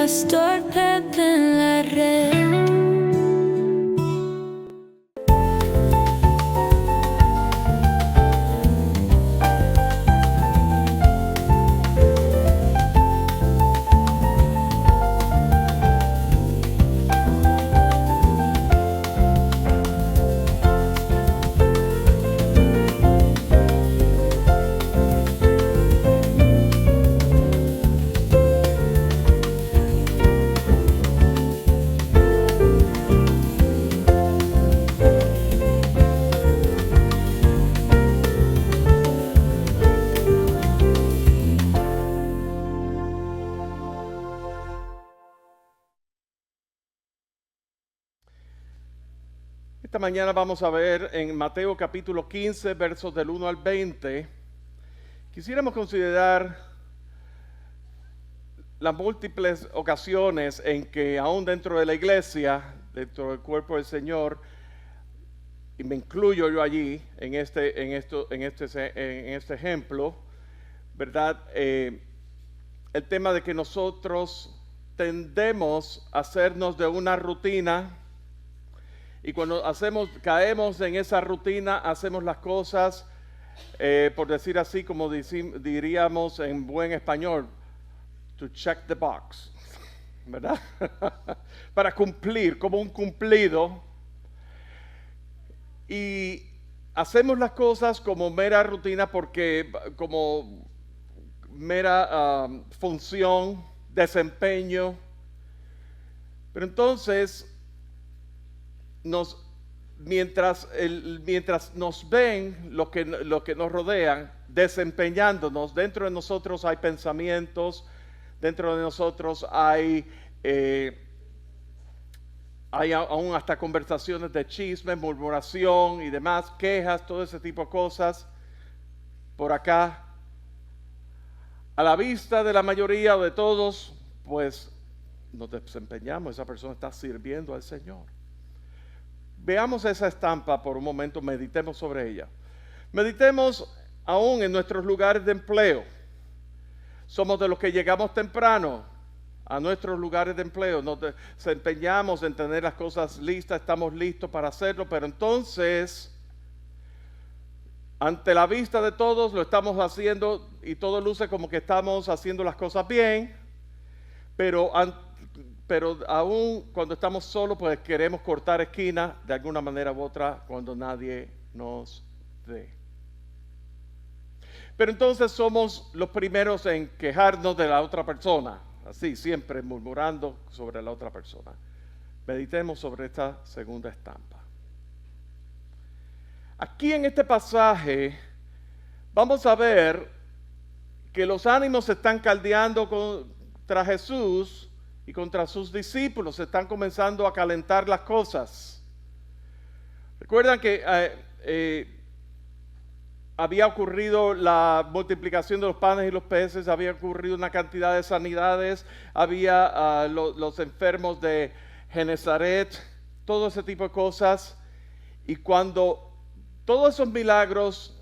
pastor Pepe en la red. Esta mañana vamos a ver en Mateo capítulo 15, versos del 1 al 20. Quisiéramos considerar las múltiples ocasiones en que aún dentro de la iglesia, dentro del cuerpo del Señor, y me incluyo yo allí en este ejemplo, ¿verdad? El tema de que nosotros tendemos a hacernos de una rutina. Y cuando caemos en esa rutina, hacemos las cosas, por decir así, como diríamos en buen español, to check the box, ¿verdad? Para cumplir, como un cumplido. Y hacemos las cosas como mera rutina como mera función, desempeño. Pero entonces, mientras nos ven lo que nos rodean, desempeñándonos, dentro de nosotros hay pensamientos, dentro de nosotros hay aún hasta conversaciones de chisme, murmuración y demás, quejas, todo ese tipo de cosas. Por acá, a la vista de la mayoría o de todos, pues nos desempeñamos, esa persona está sirviendo al Señor. Veamos esa estampa por un momento, meditemos sobre ella. Meditemos aún en nuestros lugares de empleo. Somos de los que llegamos temprano a nuestros lugares de empleo, nos desempeñamos en tener las cosas listas, estamos listos para hacerlo, pero entonces, ante la vista de todos, lo estamos haciendo y todo luce como que estamos haciendo las cosas bien, pero aún cuando estamos solos, pues queremos cortar esquina de alguna manera u otra cuando nadie nos ve. Pero entonces somos los primeros en quejarnos de la otra persona, así siempre murmurando sobre la otra persona. Meditemos sobre esta segunda estampa. Aquí en este pasaje vamos a ver que los ánimos se están caldeando contra Jesús y contra sus discípulos, se están comenzando a calentar las cosas. Recuerdan que había ocurrido la multiplicación de los panes y los peces, había ocurrido una cantidad de sanidades, había los enfermos de Genezaret, todo ese tipo de cosas. Y cuando todos esos milagros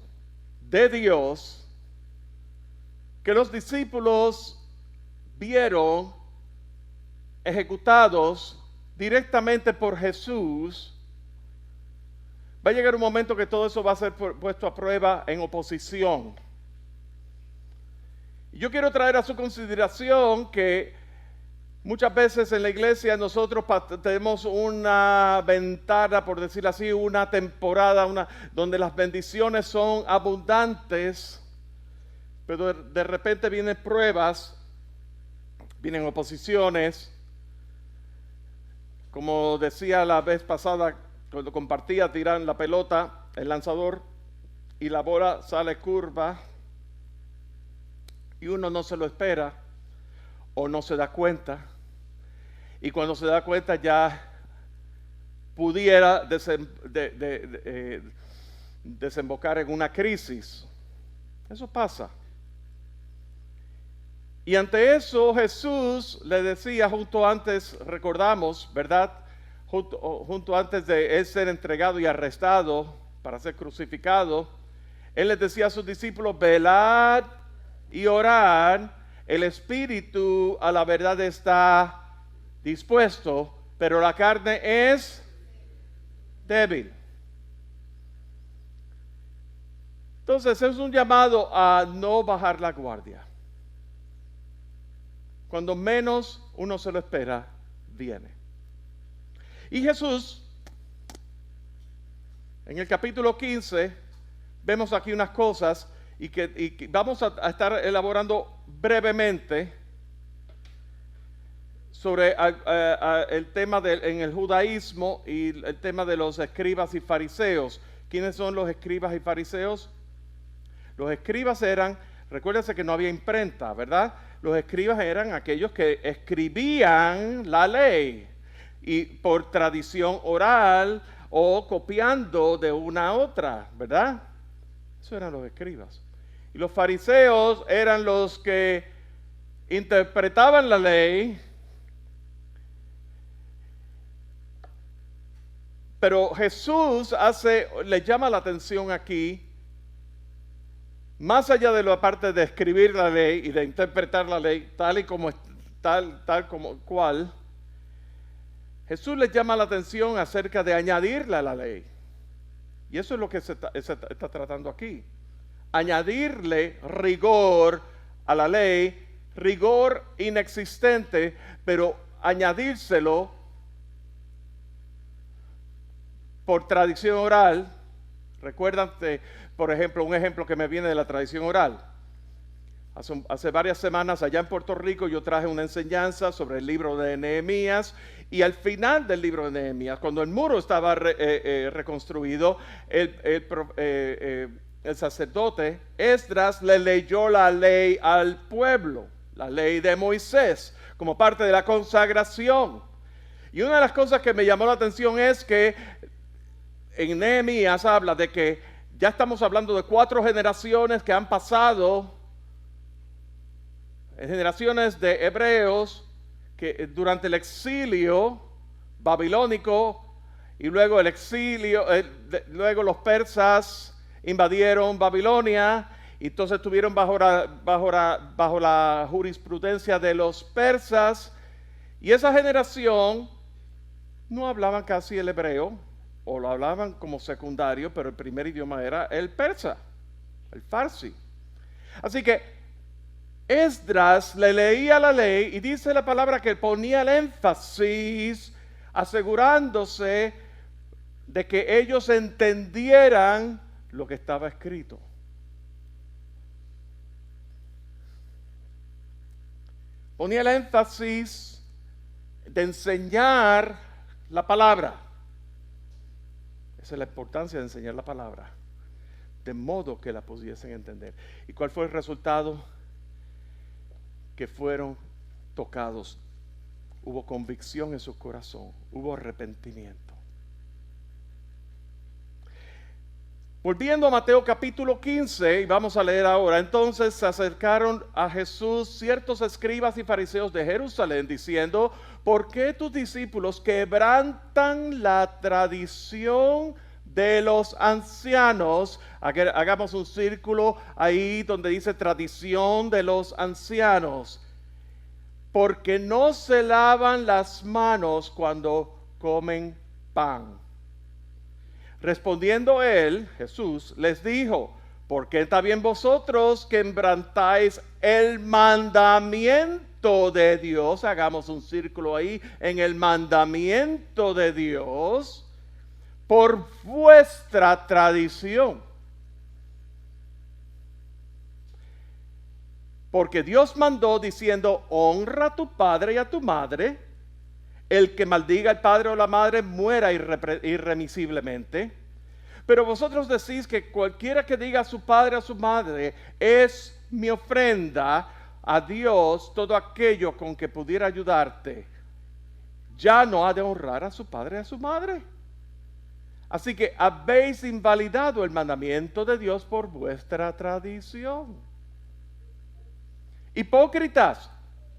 de Dios que los discípulos vieron ejecutados directamente por Jesús, va a llegar un momento que todo eso va a ser puesto a prueba en oposición. Yo quiero traer a su consideración que muchas veces en la iglesia nosotros tenemos una ventana, por decir así, una temporada donde las bendiciones son abundantes, pero de repente vienen pruebas, vienen oposiciones. Como decía la vez pasada, cuando compartía, tiran la pelota, el lanzador, y la bola sale curva, y uno no se lo espera, o no se da cuenta, y cuando se da cuenta ya pudiera desembocar en una crisis. Eso pasa. Y ante eso Jesús le decía justo antes, recordamos, ¿verdad? Junto antes de él ser entregado y arrestado para ser crucificado, él les decía a sus discípulos, velad y orad el espíritu a la verdad está dispuesto, pero la carne es débil. Entonces es un llamado a no bajar la guardia. Cuando menos uno se lo espera, viene. Y Jesús, en el capítulo 15, vemos aquí unas cosas y que vamos a estar elaborando brevemente sobre el tema en el judaísmo y el tema de los escribas y fariseos. ¿Quiénes son los escribas y fariseos? Los escribas eran, recuérdense que no había imprenta, ¿verdad? Los escribas eran aquellos que escribían la ley y por tradición oral o copiando de una a otra, ¿verdad? Esos eran los escribas. Y los fariseos eran los que interpretaban la ley, pero Jesús le llama la atención aquí, más allá de la parte de escribir la ley y de interpretar la ley tal como cual, Jesús les llama la atención acerca de añadirle a la ley. Y eso es lo que se está tratando aquí. Añadirle rigor a la ley, rigor inexistente, pero añadírselo por tradición oral. Recuerdan, por ejemplo, un ejemplo que me viene de la tradición oral. Hace varias semanas allá en Puerto Rico yo traje una enseñanza sobre el libro de Nehemías, y al final del libro de Nehemías, cuando el muro estaba reconstruido, el sacerdote Esdras le leyó la ley al pueblo, la ley de Moisés, como parte de la consagración. Y una de las cosas que me llamó la atención es que en Nehemías habla de que ya estamos hablando de 4 generaciones que han pasado, generaciones de hebreos que durante el exilio babilónico y luego el exilio, luego los persas invadieron Babilonia y entonces estuvieron bajo la jurisprudencia de los persas, y esa generación no hablaban casi el hebreo, o lo hablaban como secundario, pero el primer idioma era el persa, el farsi. Así que Esdras le leía la ley y dice la palabra que ponía el énfasis asegurándose de que ellos entendieran lo que estaba escrito. Ponía el énfasis de enseñar la palabra. Esa es la importancia de enseñar la palabra, de modo que la pudiesen entender. ¿Y cuál fue el resultado? Que fueron tocados. Hubo convicción en su corazón, hubo arrepentimiento. Volviendo a Mateo capítulo 15, y vamos a leer ahora. Entonces se acercaron a Jesús ciertos escribas y fariseos de Jerusalén, diciendo: ¿por qué tus discípulos quebrantan la tradición de los ancianos? Hagamos un círculo ahí donde dice tradición de los ancianos. Porque no se lavan las manos cuando comen pan. Respondiendo él, Jesús, les dijo: ¿por qué también vosotros quebrantáis el mandamiento de Dios? Hagamos un círculo ahí en el mandamiento de Dios, por vuestra tradición. Porque Dios mandó diciendo: honra a tu padre y a tu madre. El que maldiga al padre o la madre muera irremisiblemente. Pero vosotros decís que cualquiera que diga a su padre o a su madre: es mi ofrenda a Dios, todo aquello con que pudiera ayudarte, ya no ha de honrar a su padre y a su madre. Así que habéis invalidado el mandamiento de Dios por vuestra tradición. Hipócritas,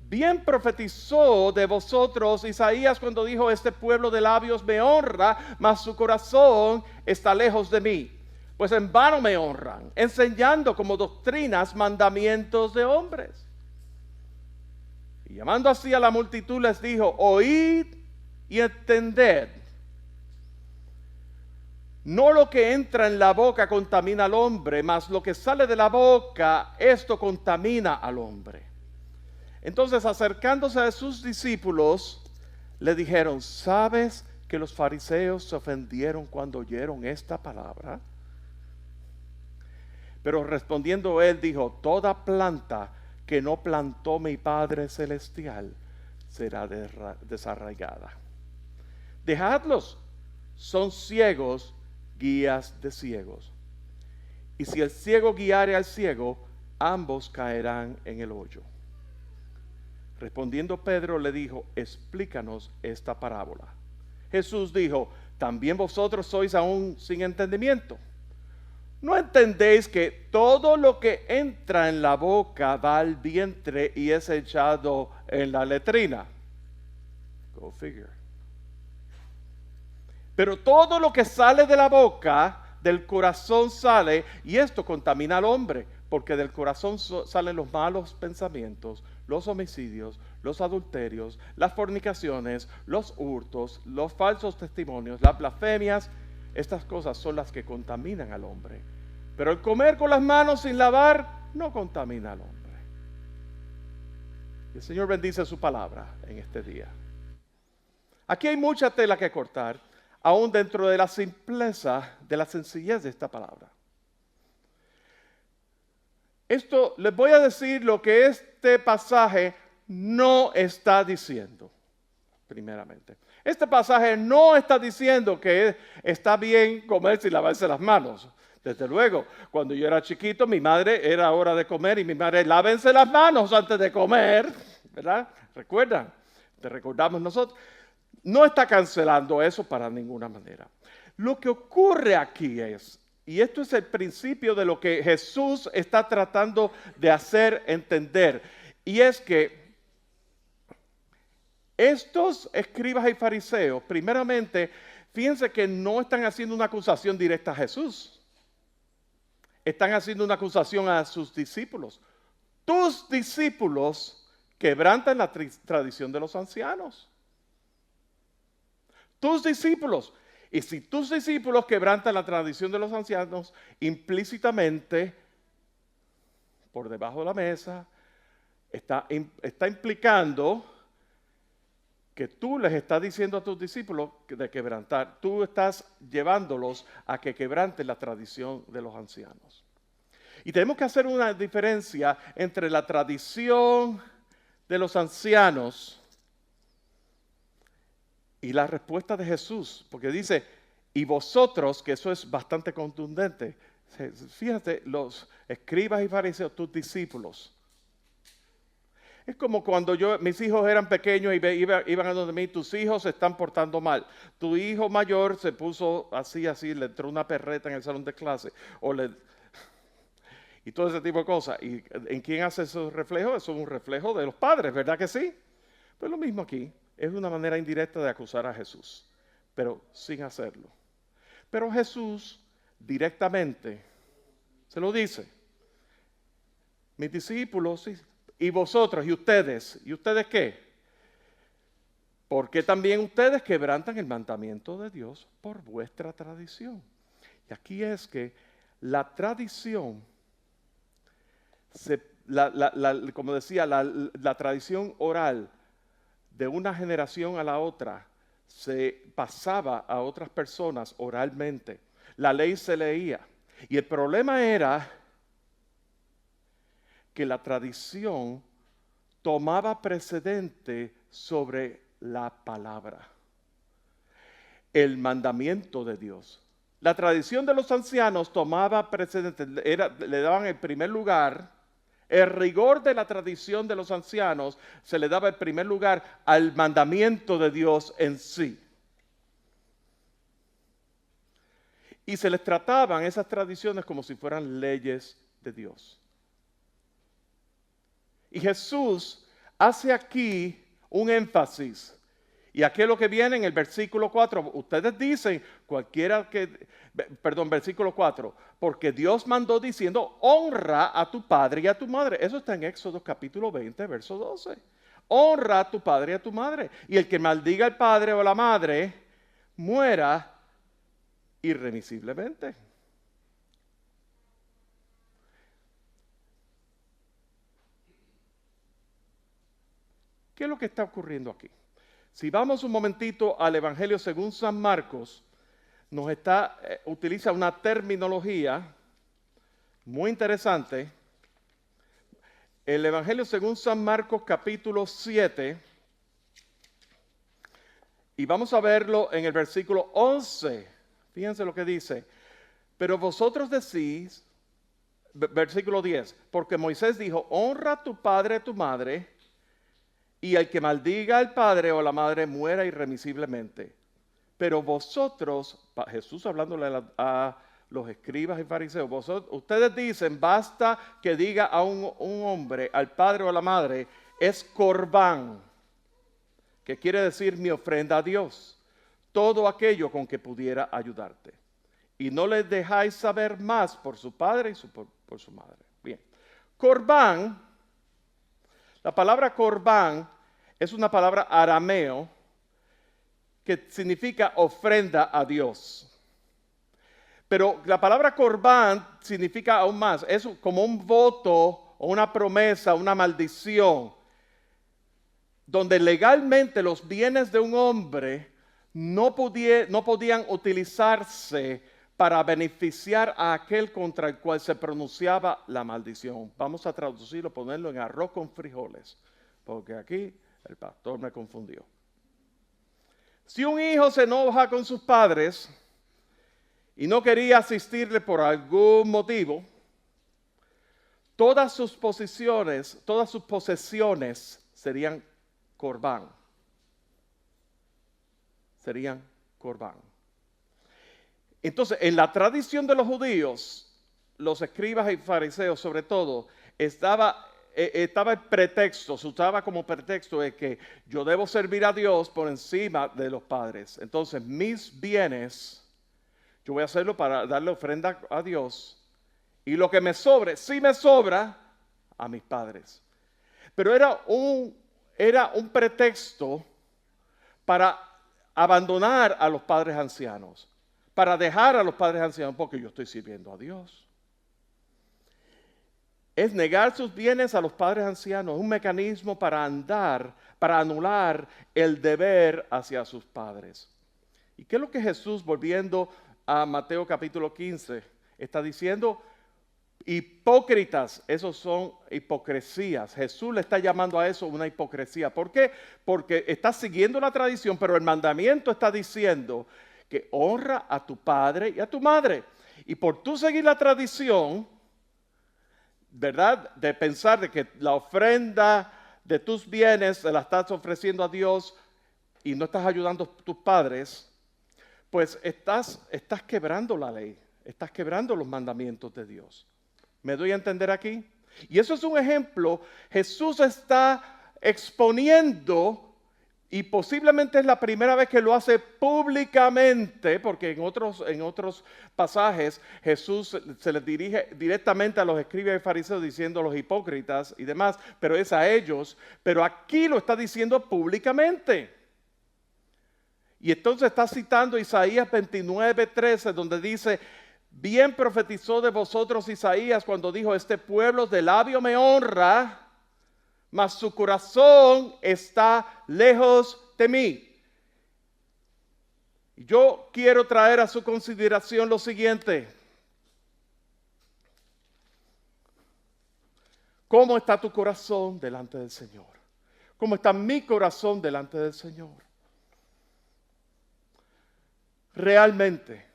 bien profetizó de vosotros Isaías cuando dijo: este pueblo de labios me honra, mas su corazón está lejos de mí. Pues en vano me honran, enseñando como doctrinas mandamientos de hombres. Y llamando así a la multitud les dijo, oíd y entended. No lo que entra en la boca contamina al hombre, mas lo que sale de la boca, esto contamina al hombre. Entonces, acercándose a sus discípulos, le dijeron, ¿sabes que los fariseos se ofendieron cuando oyeron esta palabra? Pero respondiendo él dijo, toda planta que no plantó mi Padre Celestial será desarraigada. Dejadlos, son ciegos, guías de ciegos. Y si el ciego guiare al ciego, ambos caerán en el hoyo. Respondiendo Pedro le dijo, explícanos esta parábola. Jesús dijo, ¿también vosotros sois aún sin entendimiento? ¿No entendéis que todo lo que entra en la boca va al vientre y es echado en la letrina? Go figure. Pero todo lo que sale de la boca, del corazón sale, y esto contamina al hombre, porque del corazón salen los malos pensamientos, los homicidios, los adulterios, las fornicaciones, los hurtos, los falsos testimonios, las blasfemias. Estas cosas son las que contaminan al hombre. Pero el comer con las manos sin lavar no contamina al hombre. Y el Señor bendice su palabra en este día. Aquí hay mucha tela que cortar, aún dentro de la simpleza, de la sencillez de esta palabra. Esto les voy a decir lo que este pasaje no está diciendo, primeramente. Este pasaje no está diciendo que está bien comer sin lavarse las manos. Desde luego, cuando yo era chiquito, mi madre era hora de comer y mi madre, lávense las manos antes de comer, ¿verdad? ¿Recuerdan? Te recordamos nosotros. No está cancelando eso para ninguna manera. Lo que ocurre aquí es, y esto es el principio de lo que Jesús está tratando de hacer entender, y es que estos escribas y fariseos, primeramente, fíjense que no están haciendo una acusación directa a Jesús. Están haciendo una acusación a sus discípulos. Tus discípulos quebrantan la tradición de los ancianos. Tus discípulos. Y si tus discípulos quebrantan la tradición de los ancianos, implícitamente, por debajo de la mesa, está implicando que tú les estás diciendo a tus discípulos de quebrantar. Tú estás llevándolos a que quebranten la tradición de los ancianos. Y tenemos que hacer una diferencia entre la tradición de los ancianos y la respuesta de Jesús, porque dice, y vosotros, que eso es bastante contundente. Fíjate, los escribas y fariseos, tus discípulos. Es como cuando mis hijos eran pequeños y iban a donde mí, tus hijos se están portando mal. Tu hijo mayor se puso así, le entró una perreta en el salón de clase. Y todo ese tipo de cosas. ¿Y en quién hace esos reflejos? Eso es un reflejo de los padres, ¿verdad que sí? Pues lo mismo aquí. Es una manera indirecta de acusar a Jesús, pero sin hacerlo. Pero Jesús directamente se lo dice. Mis discípulos, y vosotros, y ustedes qué? Porque también ustedes quebrantan el mandamiento de Dios por vuestra tradición. Y aquí es que la tradición, como decía, la tradición oral, de una generación a la otra, se pasaba a otras personas oralmente. La ley se leía. Y el problema era que la tradición tomaba precedente sobre la palabra, el mandamiento de Dios. La tradición de los ancianos tomaba precedente, le daban el primer lugar. El rigor de la tradición de los ancianos se le daba el primer lugar al mandamiento de Dios en sí. Y se les trataban esas tradiciones como si fueran leyes de Dios. Y Jesús hace aquí un énfasis. Y aquí es lo que viene en el versículo 4. Ustedes dicen, versículo 4. Porque Dios mandó diciendo, honra a tu padre y a tu madre. Eso está en Éxodo capítulo 20, verso 12. honra a tu padre y a tu madre. Y el que maldiga al padre o a la madre, muera irremisiblemente. ¿Qué es lo que está ocurriendo aquí? Si vamos un momentito al Evangelio según San Marcos, utiliza una terminología muy interesante. El Evangelio según San Marcos capítulo 7, y vamos a verlo en el versículo 11. Fíjense lo que dice. Pero vosotros decís, versículo 10, porque Moisés dijo, honra a tu padre y a tu madre, y el que maldiga al padre o a la madre muera irremisiblemente. Pero vosotros, Jesús hablándole a los escribas y fariseos, ustedes dicen, basta que diga a un hombre, al padre o a la madre, es corbán, que quiere decir mi ofrenda a Dios, todo aquello con que pudiera ayudarte. Y no les dejáis saber más por su padre y por su madre. Bien, corbán, la palabra corbán es una palabra arameo que significa ofrenda a Dios. Pero la palabra corbán significa aún más, es como un voto o una promesa, una maldición, donde legalmente los bienes de un hombre no podían utilizarse para beneficiar a aquel contra el cual se pronunciaba la maldición. Vamos a traducirlo, ponerlo en arroz con frijoles, porque aquí el pastor me confundió. Si un hijo se enoja con sus padres y no quería asistirle por algún motivo, todas sus posesiones serían corbán. Serían corbán. Entonces, en la tradición de los judíos, los escribas y fariseos sobre todo, estaba el pretexto, se usaba como pretexto de que yo debo servir a Dios por encima de los padres. Entonces, mis bienes, yo voy a hacerlo para darle ofrenda a Dios. Y lo que me sobre, si me sobra, a mis padres. Pero era un pretexto para abandonar a los padres ancianos, para dejar a los padres ancianos, porque yo estoy sirviendo a Dios. Es negar sus bienes a los padres ancianos, un mecanismo para anular el deber hacia sus padres. ¿Y qué es lo que Jesús, volviendo a Mateo capítulo 15, está diciendo? Hipócritas, esos son hipocresías. Jesús le está llamando a eso una hipocresía. ¿Por qué? Porque está siguiendo la tradición, pero el mandamiento está diciendo que honra a tu padre y a tu madre. Y por tú seguir la tradición, ¿verdad? De pensar de que la ofrenda de tus bienes se la estás ofreciendo a Dios y no estás ayudando a tus padres, pues estás quebrando la ley, estás quebrando los mandamientos de Dios. ¿Me doy a entender aquí? Y eso es un ejemplo. Jesús está exponiendo, y posiblemente es la primera vez que lo hace públicamente, porque en otros pasajes Jesús se les dirige directamente a los escribas y fariseos diciendo los hipócritas y demás, pero es a ellos. Pero aquí lo está diciendo públicamente. Y entonces está citando Isaías 29:13, donde dice, bien profetizó de vosotros Isaías cuando dijo, este pueblo de labio me honra, mas su corazón está lejos de mí. Yo quiero traer a su consideración lo siguiente. ¿Cómo está tu corazón delante del Señor? ¿Cómo está mi corazón delante del Señor? Realmente.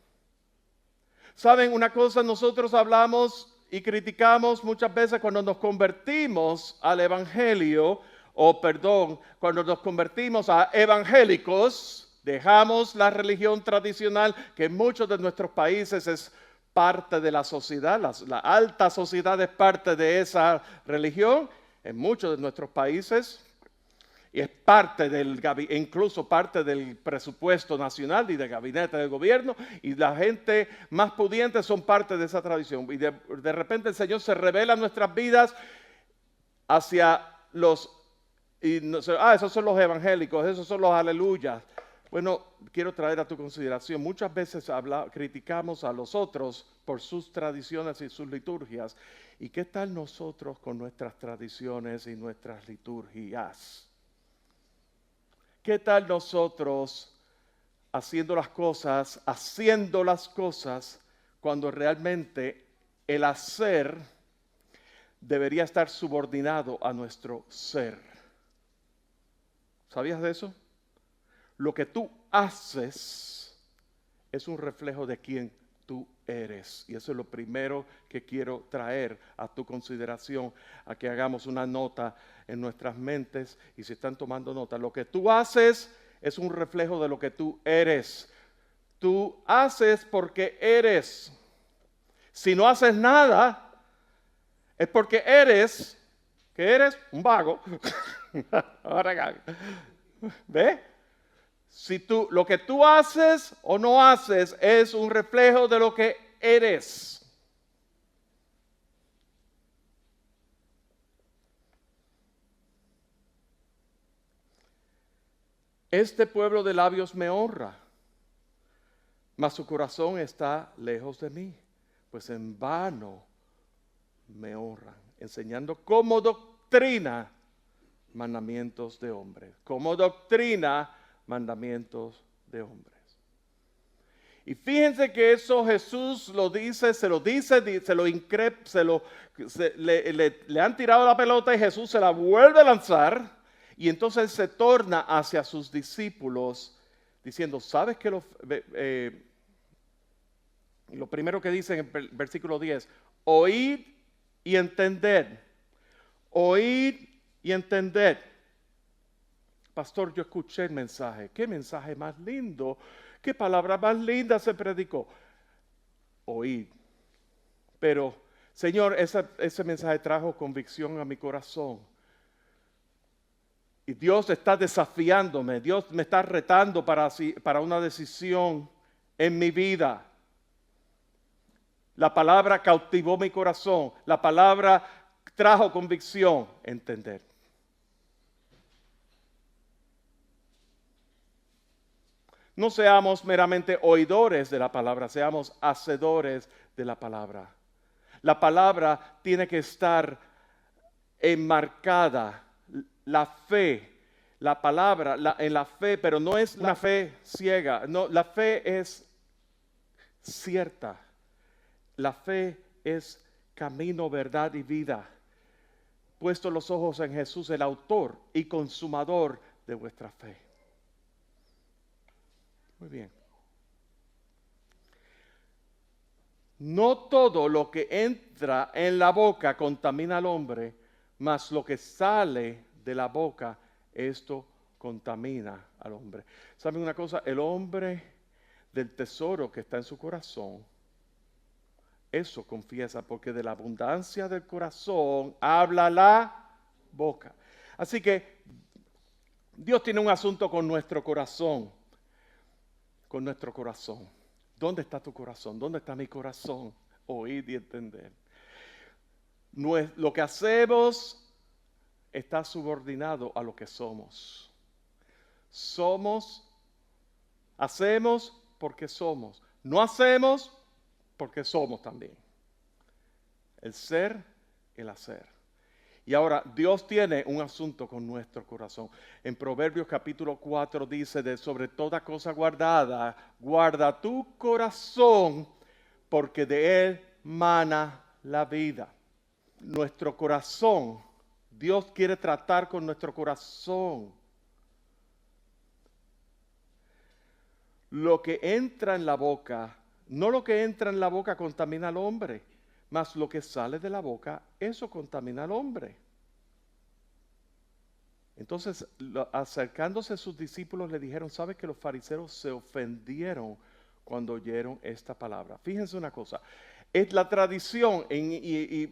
¿Saben una cosa? Nosotros hablamos y criticamos muchas veces cuando nos convertimos al evangelio, cuando nos convertimos a evangélicos, dejamos la religión tradicional que en muchos de nuestros países es parte de la sociedad, la alta sociedad es parte de esa religión en muchos de nuestros países. Y es incluso parte del presupuesto nacional y del gabinete del gobierno, y la gente más pudiente son parte de esa tradición. Y de repente el Señor se revela en nuestras vidas hacia los Y no sé, esos son los evangélicos, esos son los aleluyas. Bueno, quiero traer a tu consideración, muchas veces criticamos a los otros por sus tradiciones y sus liturgias. ¿Y qué tal nosotros con nuestras tradiciones y nuestras liturgias? ¿Qué tal nosotros haciendo las cosas cuando realmente el hacer debería estar subordinado a nuestro ser? ¿Sabías de eso? Lo que tú haces es un reflejo de quién tú eres. Y eso es lo primero que quiero traer a tu consideración, a que hagamos una nota en nuestras mentes. Y si están tomando nota, lo que tú haces es un reflejo de lo que tú eres. Tú haces porque eres. Si no haces nada, es porque eres, ¿qué eres? Un vago. ¿Ve? Si lo que tú haces o no haces es un reflejo de lo que eres. Este pueblo de labios me honra, mas su corazón está lejos de mí, pues en vano me honran, enseñando como doctrina mandamientos de hombres, como doctrina mandamientos de hombres. Y fíjense que eso Jesús lo dice, le han tirado la pelota y Jesús se la vuelve a lanzar. Y entonces se torna hacia sus discípulos diciendo, ¿sabes qué? Lo primero que dice en el versículo 10, oíd y entended. Oíd y entended. Pastor, yo escuché el mensaje. ¿Qué mensaje más lindo? ¿Qué palabra más linda se predicó? Oíd. Pero, Señor, ese mensaje trajo convicción a mi corazón. Y Dios está desafiándome. Dios me está retando para una decisión en mi vida. La palabra cautivó mi corazón. La palabra trajo convicción. Entender. No seamos meramente oidores de la palabra, seamos hacedores de la palabra. La palabra tiene que estar enmarcada. La fe, la palabra en la fe, pero no es una fe ciega. No, la fe es cierta. La fe es camino, verdad y vida. Puesto los ojos en Jesús, el autor y consumador de vuestra fe. Muy bien. No todo lo que entra en la boca contamina al hombre, mas lo que sale de la boca, esto contamina al hombre. ¿Saben una cosa? El hombre del tesoro que está en su corazón, eso confiesa, porque de la abundancia del corazón habla la boca. Así que Dios tiene un asunto con nuestro corazón. Con nuestro corazón. ¿Dónde está tu corazón? ¿Dónde está mi corazón? Oír y entender. Lo que hacemos está subordinado a lo que somos. Hacemos porque somos. No hacemos porque somos también. El ser, el hacer. Y ahora, Dios tiene un asunto con nuestro corazón. En Proverbios capítulo 4 dice, sobre toda cosa guardada, guarda tu corazón, porque de él mana la vida. Nuestro corazón, Dios quiere tratar con nuestro corazón. Lo que entra en la boca, no lo que entra en la boca contamina al hombre, mas lo que sale de la boca, eso contamina al hombre. Entonces, acercándose a sus discípulos, le dijeron, ¿sabes que los fariseos se ofendieron cuando oyeron esta palabra? Fíjense una cosa, es la tradición, y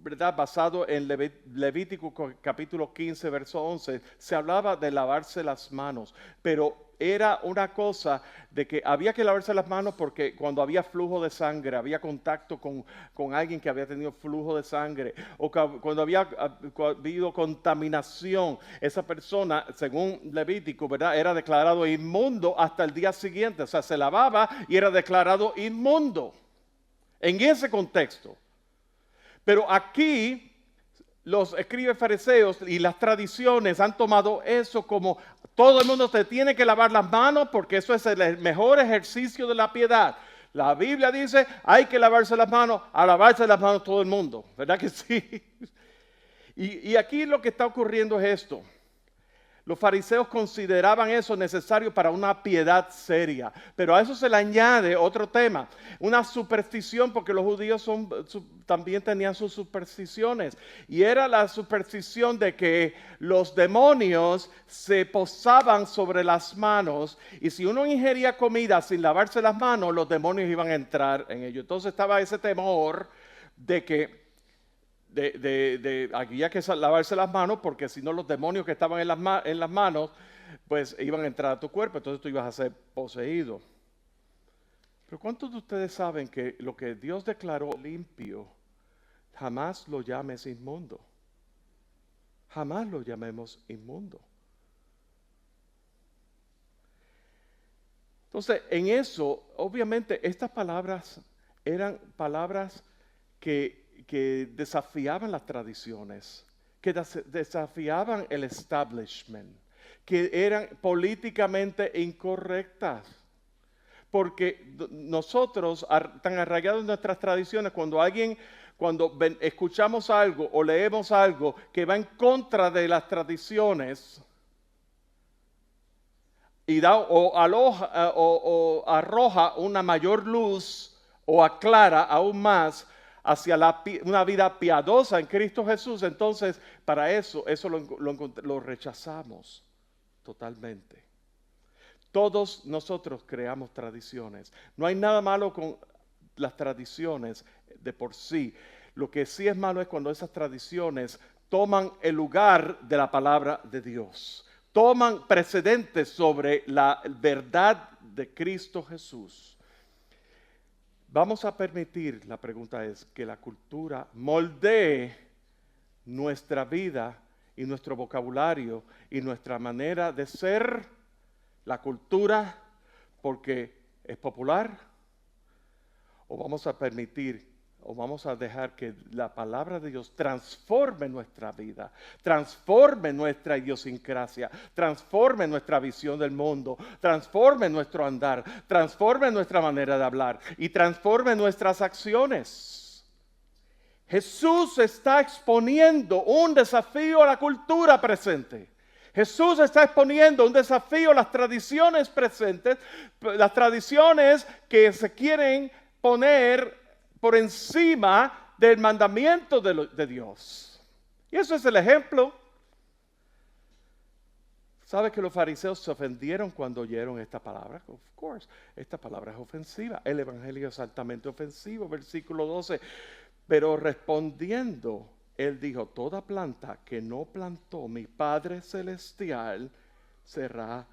¿verdad? Basado en Levítico capítulo 15, verso 11, se hablaba de lavarse las manos, pero era una cosa de que había que lavarse las manos porque cuando había flujo de sangre, había contacto con alguien que había tenido flujo de sangre, o cuando había habido contaminación, esa persona, según Levítico, ¿verdad? Era declarado inmundo hasta el día siguiente, o sea, se lavaba y era declarado inmundo en ese contexto. Pero aquí los escribas fariseos y las tradiciones han tomado eso como todo el mundo se tiene que lavar las manos porque eso es el mejor ejercicio de la piedad. La Biblia dice, hay que lavarse las manos, a lavarse las manos todo el mundo, ¿verdad que sí? Y aquí lo que está ocurriendo es esto. Los fariseos consideraban eso necesario para una piedad seria, pero a eso se le añade otro tema, una superstición, porque los judíos también tenían sus supersticiones, y era la superstición de que los demonios se posaban sobre las manos, y si uno ingería comida sin lavarse las manos, los demonios iban a entrar en ello. Entonces estaba ese temor de que había que lavarse las manos porque si no los demonios que estaban en las manos pues iban a entrar a tu cuerpo, entonces tú ibas a ser poseído. Pero ¿cuántos de ustedes saben que lo que Dios declaró limpio, jamás lo llames inmundo? Jamás lo llamemos inmundo. Entonces, en eso, obviamente, estas palabras eran palabras que desafiaban las tradiciones, que desafiaban el establishment, que eran políticamente incorrectas. Porque nosotros, tan arraigados en nuestras tradiciones, cuando escuchamos algo o leemos algo que va en contra de las tradiciones, y o arroja una mayor luz o aclara aún más hacia una vida piadosa en Cristo Jesús, entonces para eso lo rechazamos totalmente. Todos nosotros creamos tradiciones. No hay nada malo con las tradiciones de por sí. Lo que sí es malo es cuando esas tradiciones toman el lugar de la palabra de Dios. Toman precedentes sobre la verdad de Cristo Jesús. Vamos a permitir, la pregunta es, que la cultura moldee nuestra vida y nuestro vocabulario y nuestra manera de ser, la cultura, porque es popular, o vamos a permitir, o vamos a dejar que la palabra de Dios transforme nuestra vida, transforme nuestra idiosincrasia, transforme nuestra visión del mundo, transforme nuestro andar, transforme nuestra manera de hablar y transforme nuestras acciones. Jesús está exponiendo un desafío a la cultura presente. Jesús está exponiendo un desafío a las tradiciones presentes, las tradiciones que se quieren poner por encima del mandamiento de Dios. Y eso es el ejemplo. ¿Sabe que los fariseos se ofendieron cuando oyeron esta palabra? Of course, esta palabra es ofensiva. El evangelio es altamente ofensivo. Versículo 12. Pero respondiendo, él dijo, toda planta que no plantó mi Padre Celestial será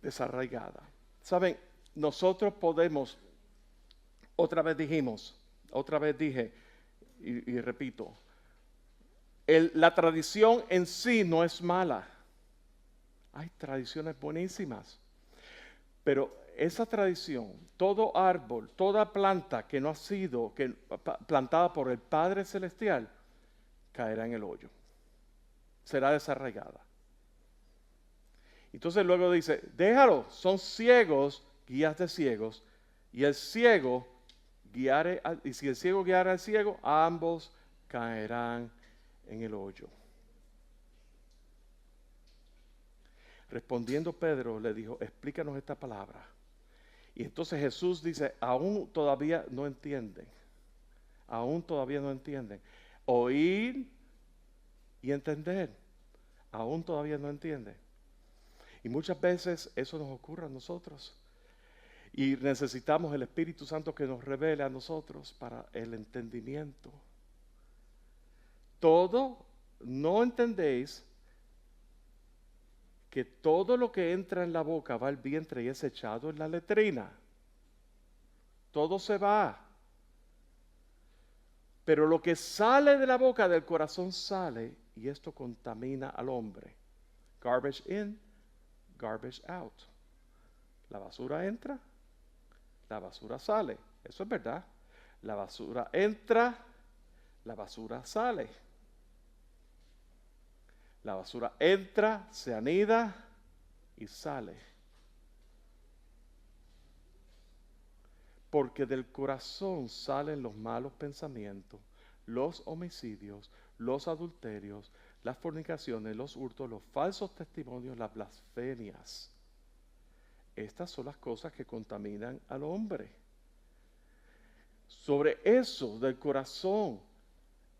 desarraigada. ¿Saben? Nosotros podemos, otra vez dije, y repito, la tradición en sí no es mala. Hay tradiciones buenísimas, pero esa tradición, todo árbol, toda planta que no ha sido plantada por el Padre Celestial, caerá en el hoyo, será desarraigada. Entonces luego dice, déjalo, son ciegos, guías de ciegos, y el ciego y si el ciego guiara al ciego, ambos caerán en el hoyo. Respondiendo Pedro le dijo, explícanos esta palabra. Y entonces Jesús dice, aún todavía no entienden. Aún todavía no entienden. Oír y entender. Aún todavía no entienden. Y muchas veces eso nos ocurre a nosotros. Y necesitamos el Espíritu Santo que nos revele a nosotros para el entendimiento. ¿No entendéis que todo lo que entra en la boca va al vientre y es echado en la letrina? Todo se va. Pero lo que sale de la boca del corazón sale, y esto contamina al hombre. Garbage in, garbage out. La basura entra, la basura sale. Eso es verdad. La basura entra, la basura sale. La basura entra, se anida y sale. Porque del corazón salen los malos pensamientos, los homicidios, los adulterios, las fornicaciones, los hurtos, los falsos testimonios, las blasfemias. Estas son las cosas que contaminan al hombre. Sobre eso del corazón,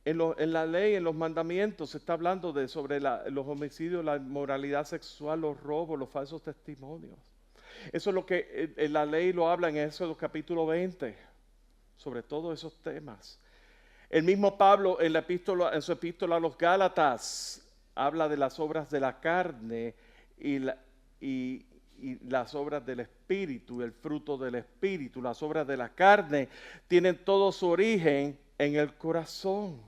en la ley, en los mandamientos, se está hablando sobre los homicidios, la inmoralidad sexual, los robos, los falsos testimonios. Eso es lo que en la ley lo habla en Éxodo capítulo 20, sobre todos esos temas. El mismo Pablo en su epístola a los Gálatas habla de las obras de la carne y las obras del Espíritu, el fruto del Espíritu. Las obras de la carne tienen todo su origen en el corazón.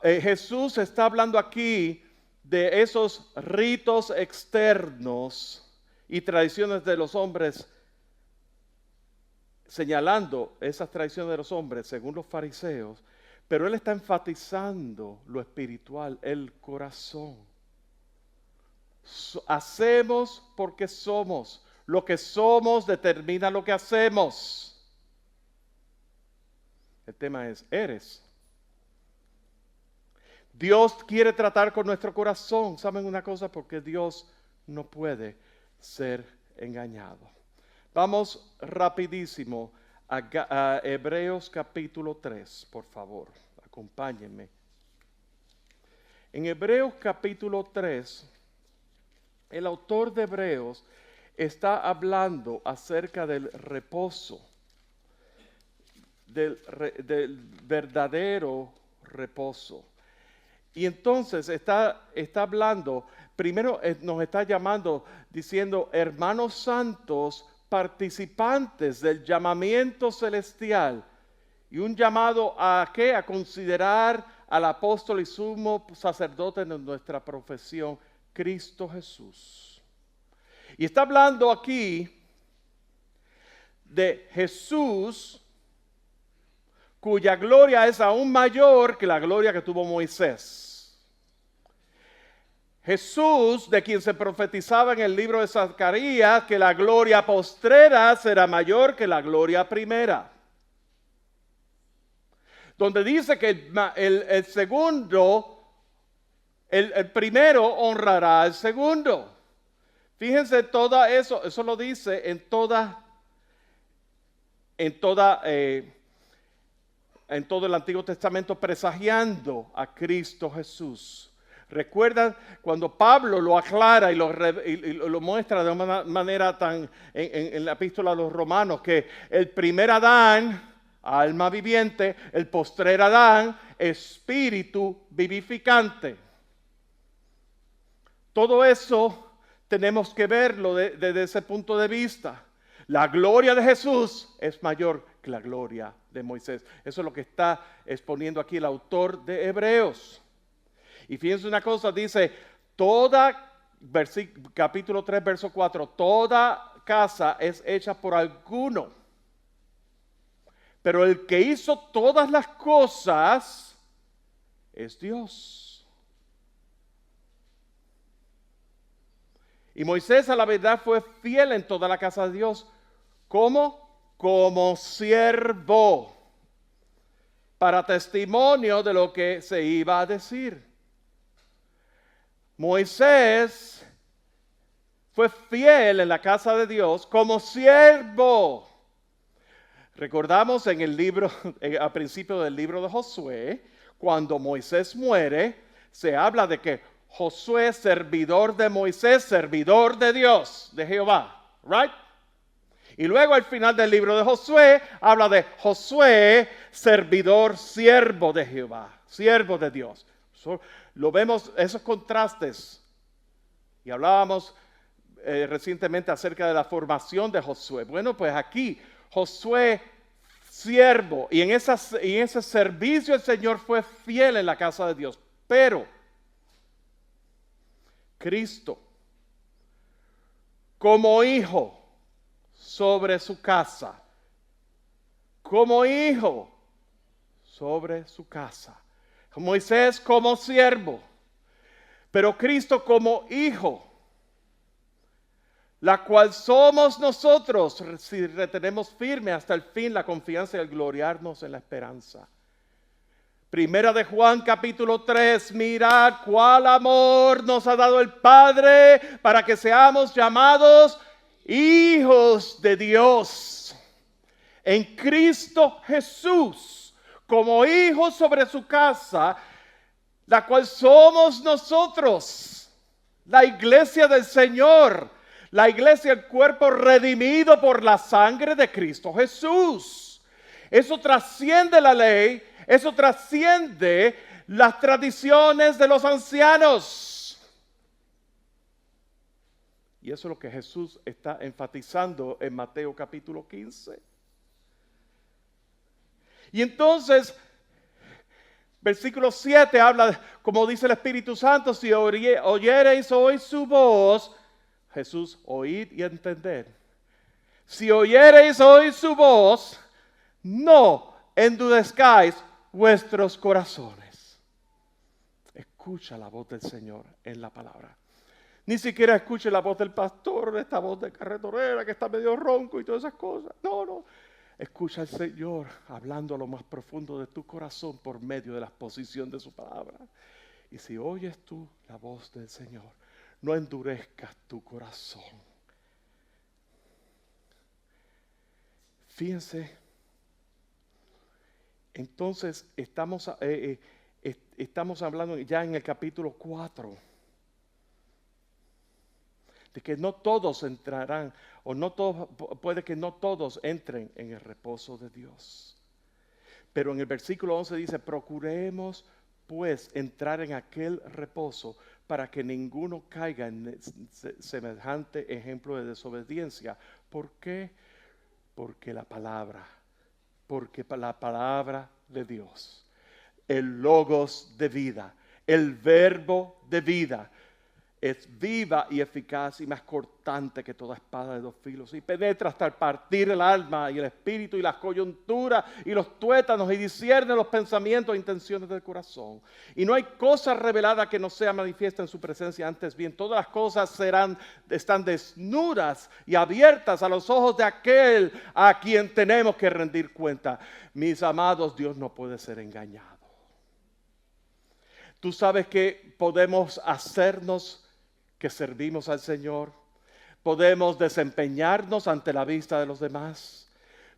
Jesús está hablando aquí de esos ritos externos y tradiciones de los hombres, señalando esas tradiciones de los hombres según los fariseos, pero él está enfatizando lo espiritual, el corazón. Hacemos porque somos. Lo que somos determina lo que hacemos. El tema es, ¿eres? Dios quiere tratar con nuestro corazón. ¿Saben una cosa? Porque Dios no puede ser engañado. Vamos rapidísimo a Hebreos capítulo 3, por favor. Acompáñenme. En Hebreos capítulo 3, el autor de Hebreos está hablando acerca del reposo, del verdadero reposo. Y entonces está hablando, primero nos está llamando, diciendo, hermanos santos, participantes del llamamiento celestial. Y un llamado a ¿qué? A considerar al apóstol y sumo sacerdote de nuestra profesión, Cristo Jesús. Y está hablando aquí de Jesús, cuya gloria es aún mayor que la gloria que tuvo Moisés. Jesús, de quien se profetizaba en el libro de Zacarías, que la gloria postrera será mayor que la gloria primera. Donde dice que el segundo, el primero honrará al segundo. Fíjense todo eso lo dice en todo el Antiguo Testamento, presagiando a Cristo Jesús. ¿Recuerdan cuando Pablo lo aclara y lo muestra de una manera tan en la epístola a los Romanos, que el primer Adán, alma viviente, el postrer Adán, espíritu vivificante? Todo eso tenemos que verlo desde ese punto de vista. La gloria de Jesús es mayor que la gloria de Moisés. Eso es lo que está exponiendo aquí el autor de Hebreos. Y fíjense una cosa, dice, capítulo 3, verso 4, toda casa es hecha por alguno. Pero el que hizo todas las cosas es Dios. Y Moisés a la verdad fue fiel en toda la casa de Dios. ¿Cómo? Como siervo, para testimonio de lo que se iba a decir. Moisés fue fiel en la casa de Dios como siervo. Recordamos en el libro, al principio del libro de Josué, cuando Moisés muere, se habla de que Josué, servidor de Moisés, servidor de Dios, de Jehová, right? Y luego al final del libro de Josué, habla de Josué, servidor, siervo de Jehová, siervo de Dios. Lo vemos, esos contrastes. Y hablábamos recientemente acerca de la formación de Josué. Bueno, pues aquí Josué, siervo, y en ese servicio el Señor fue fiel en la casa de Dios. Pero Cristo, como hijo sobre su casa, como hijo sobre su casa. Moisés como siervo, pero Cristo como hijo, la cual somos nosotros si retenemos firme hasta el fin la confianza y el gloriarnos en la esperanza. Primera de Juan capítulo 3, mirad cuál amor nos ha dado el Padre para que seamos llamados hijos de Dios. En Cristo Jesús, como hijos sobre su casa, la cual somos nosotros, la iglesia del Señor, la iglesia, el cuerpo redimido por la sangre de Cristo Jesús. Eso trasciende la ley, eso trasciende las tradiciones de los ancianos. Y eso es lo que Jesús está enfatizando en Mateo capítulo 15. Y entonces, versículo 7 habla, como dice el Espíritu Santo, si oyereis hoy su voz, Jesús, oíd y entended. Si oyereis hoy su voz, no endurezcáis vuestros corazones. Escucha la voz del Señor en la palabra. Ni siquiera escuche la voz del pastor, esta voz de carretonera que está medio ronco y todas esas cosas. No. Escucha al Señor hablando a lo más profundo de tu corazón por medio de la exposición de su palabra. Y si oyes tú la voz del Señor, no endurezcas tu corazón. Fíjense, entonces estamos hablando ya en el capítulo 4 de que no todos entrarán, o no todos, puede que no todos entren en el reposo de Dios. Pero en el versículo 11 dice, procuremos pues entrar en aquel reposo para que ninguno caiga en semejante ejemplo de desobediencia. ¿Por qué? Porque la palabra de Dios, el logos de vida, el verbo de vida, es viva y eficaz y más cortante que toda espada de dos filos y penetra hasta el partir el alma y el espíritu y las coyunturas y los tuétanos y discierne los pensamientos e intenciones del corazón. Y no hay cosa revelada que no sea manifiesta en su presencia, antes bien todas las cosas están desnudas y abiertas a los ojos de aquel a quien tenemos que rendir cuenta. Mis amados, Dios no puede ser engañado. Tú sabes que podemos hacernos que servimos al Señor, podemos desempeñarnos ante la vista de los demás,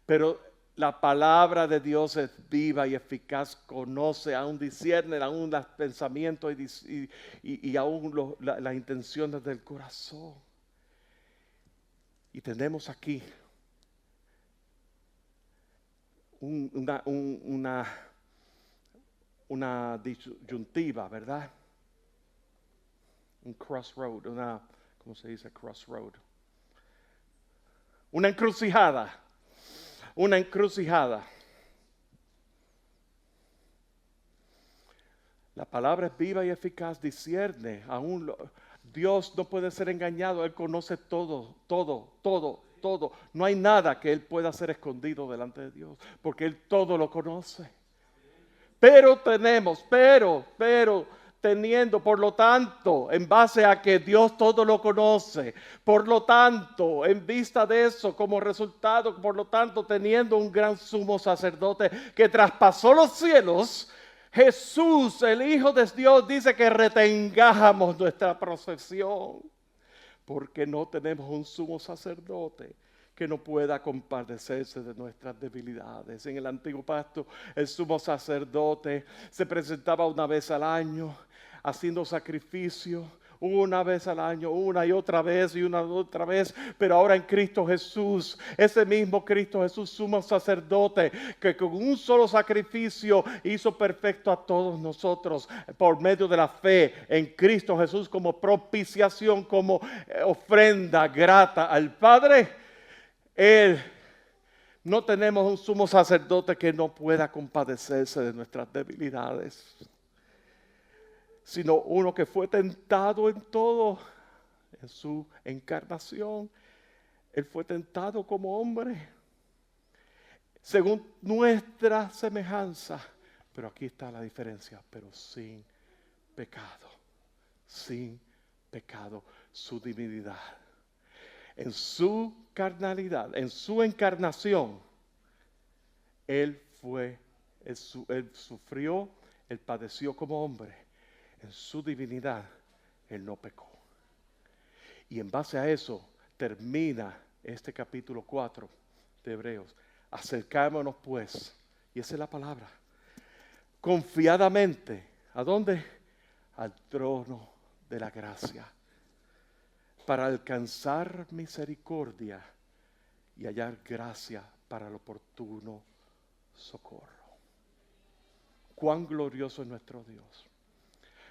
pero la palabra de Dios es viva y eficaz, conoce, aún discierne, aún los pensamientos y aún las intenciones del corazón. Y tenemos aquí una disyuntiva, ¿verdad? Un crossroad, ¿cómo se dice crossroad? Una encrucijada. La palabra es viva y eficaz, discierne. Dios no puede ser engañado, Él conoce todo. No hay nada que Él pueda ser escondido delante de Dios, porque Él todo lo conoce. Pero teniendo, por lo tanto, en base a que Dios todo lo conoce, por lo tanto, en vista de eso, como resultado, por lo tanto, teniendo un gran sumo sacerdote que traspasó los cielos, Jesús, el Hijo de Dios, dice que retengamos nuestra procesión, porque no tenemos un sumo sacerdote que no pueda compadecerse de nuestras debilidades. En el antiguo pacto, el sumo sacerdote se presentaba una vez al año, haciendo sacrificio, una vez al año, una y otra vez y una y otra vez, pero ahora en Cristo Jesús, ese mismo Cristo Jesús, sumo sacerdote, que con un solo sacrificio hizo perfecto a todos nosotros por medio de la fe en Cristo Jesús como propiciación, como ofrenda grata al Padre. No tenemos un sumo sacerdote que no pueda compadecerse de nuestras debilidades, sino uno que fue tentado en todo, en su encarnación. Él fue tentado como hombre, según nuestra semejanza. Pero aquí está la diferencia, pero sin pecado, su divinidad. En su carnalidad, en su encarnación, Él sufrió, Él padeció como hombre. En su divinidad, Él no pecó. Y en base a eso, termina este capítulo 4 de Hebreos. Acercámonos pues, y esa es la palabra, confiadamente, ¿a dónde? Al trono de la gracia, para alcanzar misericordia y hallar gracia para el oportuno socorro. Cuán glorioso es nuestro Dios.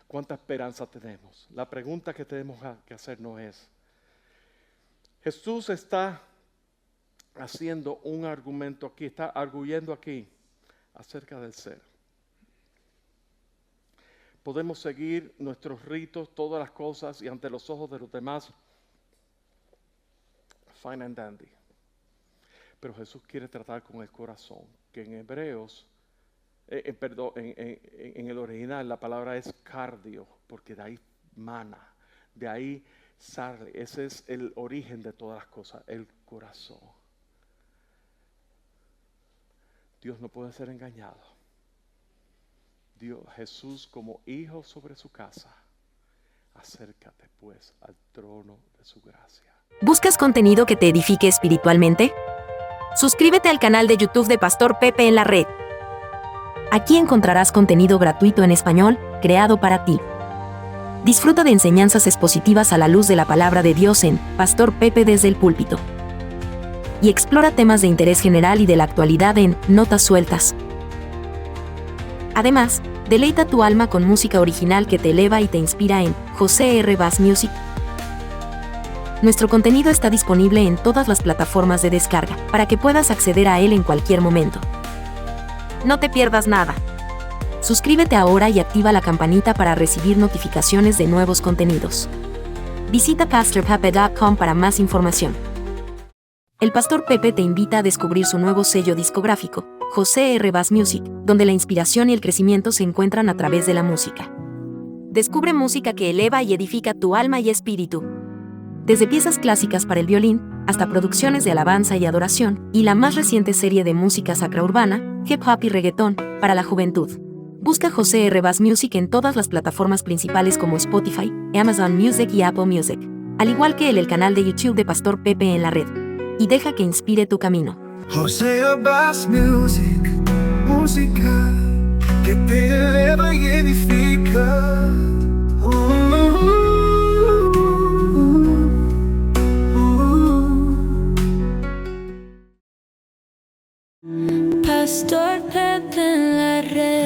¿Cuánta esperanza tenemos? La pregunta que tenemos que hacernos es, Jesús está haciendo un argumento aquí, está arguyendo aquí acerca del ser. Podemos seguir nuestros ritos, todas las cosas, y ante los ojos de los demás, fine and dandy. Pero Jesús quiere tratar con el corazón, que en Hebreos, en el original la palabra es cardio, porque de ahí mana, de ahí sale. Ese es el origen de todas las cosas, el corazón. Dios no puede ser engañado. Jesús como hijo sobre su casa, acércate pues al trono de su gracia. ¿Buscas contenido que te edifique espiritualmente? Suscríbete al canal de YouTube de Pastor Pepe en la Red. Aquí encontrarás contenido gratuito en español, creado para ti. Disfruta de enseñanzas expositivas a la luz de la palabra de Dios en Pastor Pepe desde el púlpito. Y explora temas de interés general y de la actualidad en Notas Sueltas. Además, deleita tu alma con música original que te eleva y te inspira en José R. Bass Music. Nuestro contenido está disponible en todas las plataformas de descarga, para que puedas acceder a él en cualquier momento. No te pierdas nada. Suscríbete ahora y activa la campanita para recibir notificaciones de nuevos contenidos. Visita pastorpepe.com para más información. El Pastor Pepe te invita a descubrir su nuevo sello discográfico, José R. Bass Music, donde la inspiración y el crecimiento se encuentran a través de la música. Descubre música que eleva y edifica tu alma y espíritu. Desde piezas clásicas para el violín, hasta producciones de alabanza y adoración, y la más reciente serie de música sacra urbana, hip hop y reggaetón, para la juventud. Busca José R. Bass Music en todas las plataformas principales como Spotify, Amazon Music y Apple Music, al igual que el canal de YouTube de Pastor Pepe en la Red. Y deja que inspire tu camino. José Bass Music, música que te eleva y edifica. Pastor Pepe en la Red.